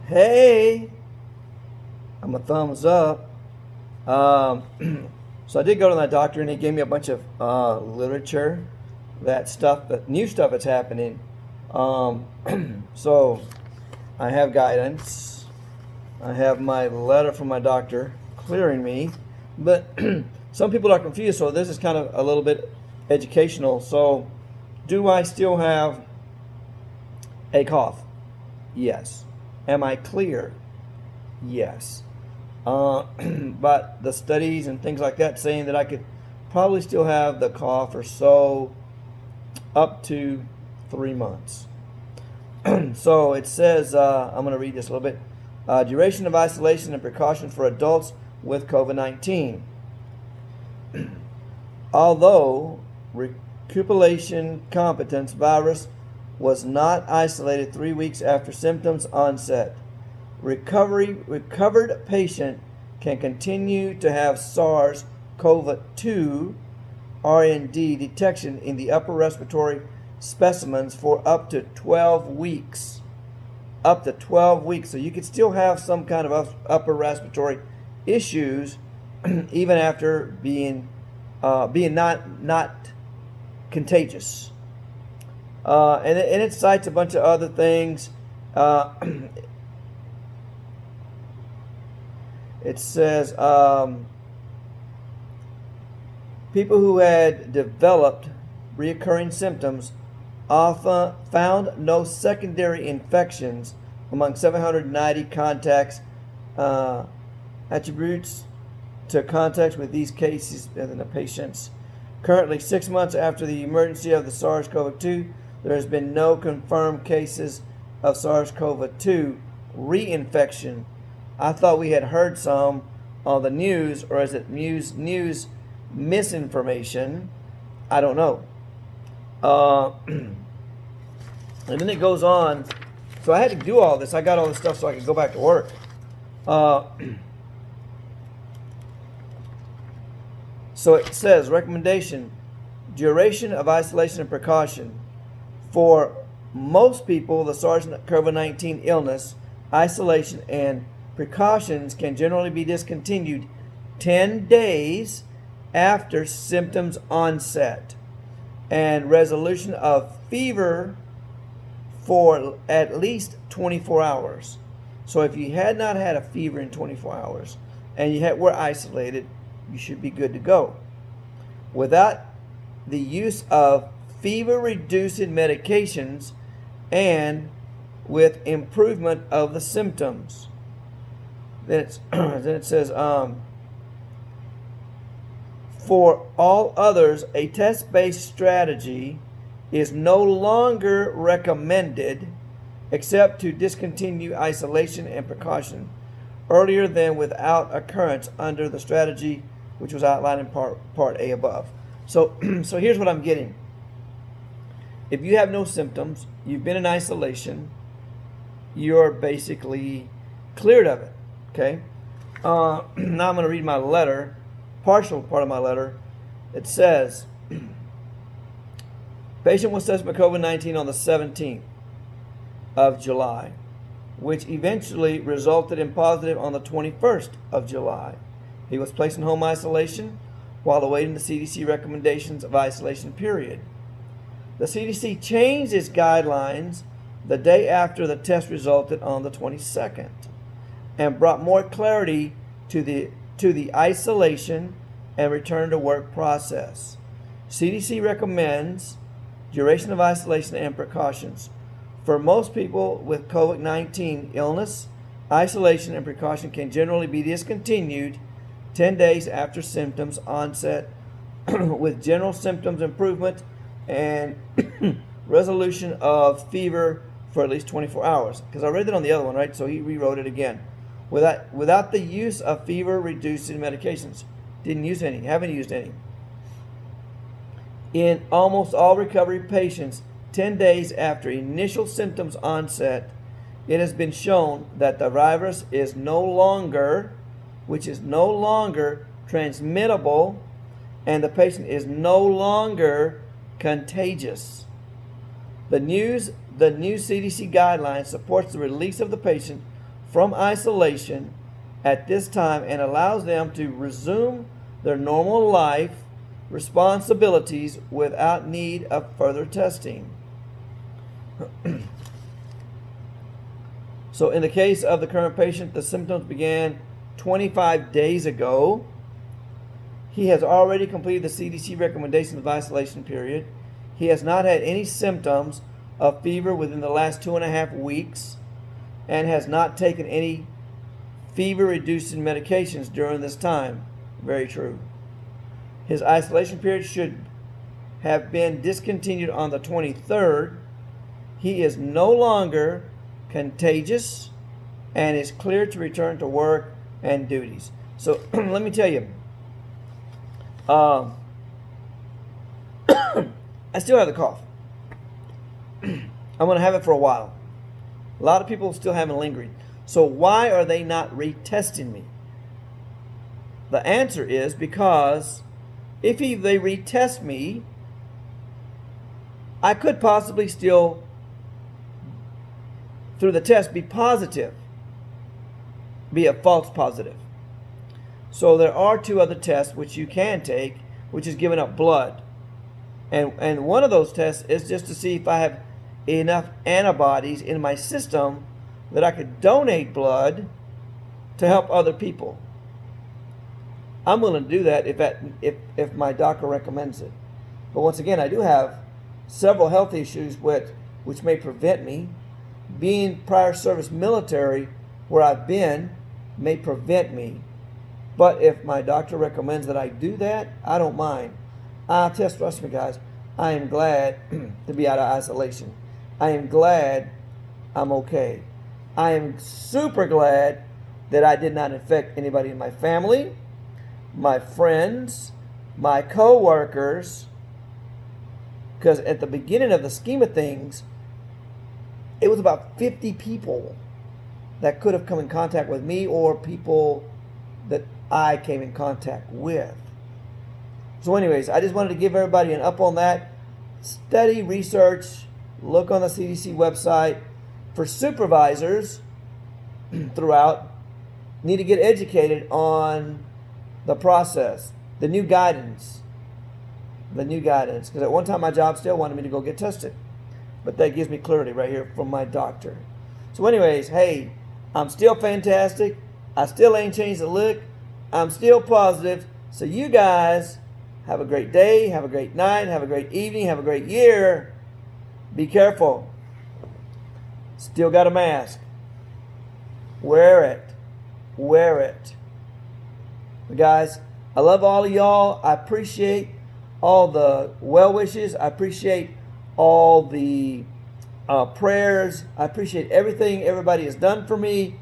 Hey, I'm a thumbs up. So I did go to my doctor, and he gave me a bunch of literature, that new stuff that's happening. Um, so I have guidance. I have my letter from my doctor clearing me, but some people are confused. So this is kind of a little bit educational. So, do I still have a cough? Yes. Am I clear? Yes. But the studies and things like that saying that I could probably still have the cough or so up to 3 months. So it says, I'm going to read this a little bit. Duration of isolation and precautions for adults with COVID-19. Although recuperation competence virus was not isolated 3 weeks after symptoms onset, recovered patient can continue to have SARS-CoV-2 RND detection in the upper respiratory specimens for up to 12 weeks. Up to 12 weeks. So you could still have some kind of upper respiratory issues even after being not contagious. And it cites a bunch of other things. It says people who had developed recurring symptoms often found no secondary infections among 790 contacts, attributes to contacts with these cases in the patients. Currently, 6 months after the emergency of the SARS-CoV-2, there has been no confirmed cases of SARS-CoV-2 reinfection. I thought we had heard some on the news, or is it news misinformation? I don't know. And then it goes on. So I had to do all this. I got all this stuff so I could go back to work. So it says, recommendation, duration of isolation and precaution. For most people, the SARS-CoV-19 illness, isolation, and precautions can generally be discontinued 10 days after symptoms onset and resolution of fever for at least 24 hours. So if you had not had a fever in 24 hours and were isolated, you should be good to go. Without the use of fever-reducing medications and with improvement of the symptoms. Then it says, for all others, a test-based strategy is no longer recommended except to discontinue isolation and precaution earlier than without occurrence under the strategy which was outlined in part A above. So here's what I'm getting. If you have no symptoms, you've been in isolation, you're basically cleared of it. Okay? Now I'm going to read my letter, partial part of my letter. It says, patient was tested for COVID-19 on the 17th of July, which eventually resulted in positive on the 21st of July. He was placed in home isolation while awaiting the CDC recommendations of isolation period. The CDC changed its guidelines the day after the test resulted on the 22nd and brought more clarity to the isolation and return to work process. CDC recommends duration of isolation and precautions. For most people with COVID-19 illness, isolation and precaution can generally be discontinued 10 days after symptoms onset with general symptoms improvement and resolution of fever for at least 24 hours. Because I read that on the other one, right? So he rewrote it again. Without the use of fever-reducing medications. Didn't use any. Haven't used any. In almost all recovery patients, 10 days after initial symptoms onset, it has been shown that the virus is no longer transmittable, and the patient is no longer contagious. The new CDC guidelines supports the release of the patient from isolation at this time and allows them to resume their normal life responsibilities without need of further testing. So in the case of the current patient, the symptoms began 25 days ago. He has already completed the CDC recommendations of isolation period. He has not had any symptoms of fever within the last 2.5 weeks and has not taken any fever-reducing medications during this time. Very true. His isolation period should have been discontinued on the 23rd. He is no longer contagious and is clear to return to work and duties. So let me tell you, I still have the cough. I'm going to have it for a while. A lot of people still have it lingering. So why are they not retesting me? The answer is because if they retest me, I could possibly still, through the test, be positive, be a false positive. So there are 2 other tests which you can take, which is giving up blood. And one of those tests is just to see if I have enough antibodies in my system that I could donate blood to help other people. I'm willing to do that if my doctor recommends it. But once again, I do have several health issues which may prevent me. Being prior service military, where I've been, may prevent me. But if my doctor recommends that I do that, I don't mind. Trust me, guys, I am glad to be out of isolation. I am glad I'm okay. I am super glad that I did not infect anybody in my family, my friends, my co-workers, because at the beginning of the scheme of things, it was about 50 people that could have come in contact with me or people that I came in contact with. So anyways, I just wanted to give everybody an up on that. Study, research, look on the CDC website. For supervisors throughout, need to get educated on the process, the new guidance. Because at one time my job still wanted me to go get tested. But that gives me clarity right here from my doctor. So anyways, hey, I'm still fantastic. I still ain't changed a lick. I'm still positive. So you guys have a great day, have a great night, have a great evening, have a great year. Be careful. Still got a mask. Wear it. Wear it. Guys, I love all of y'all. I appreciate all the well wishes. I appreciate all the prayers. I appreciate everything everybody has done for me.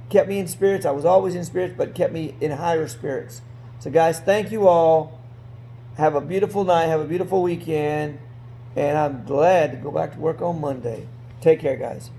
Kept me in spirits. I was always in spirits, but kept me in higher spirits. So guys, thank you all. Have a beautiful night. Have a beautiful weekend. And I'm glad to go back to work on Monday. Take care, guys.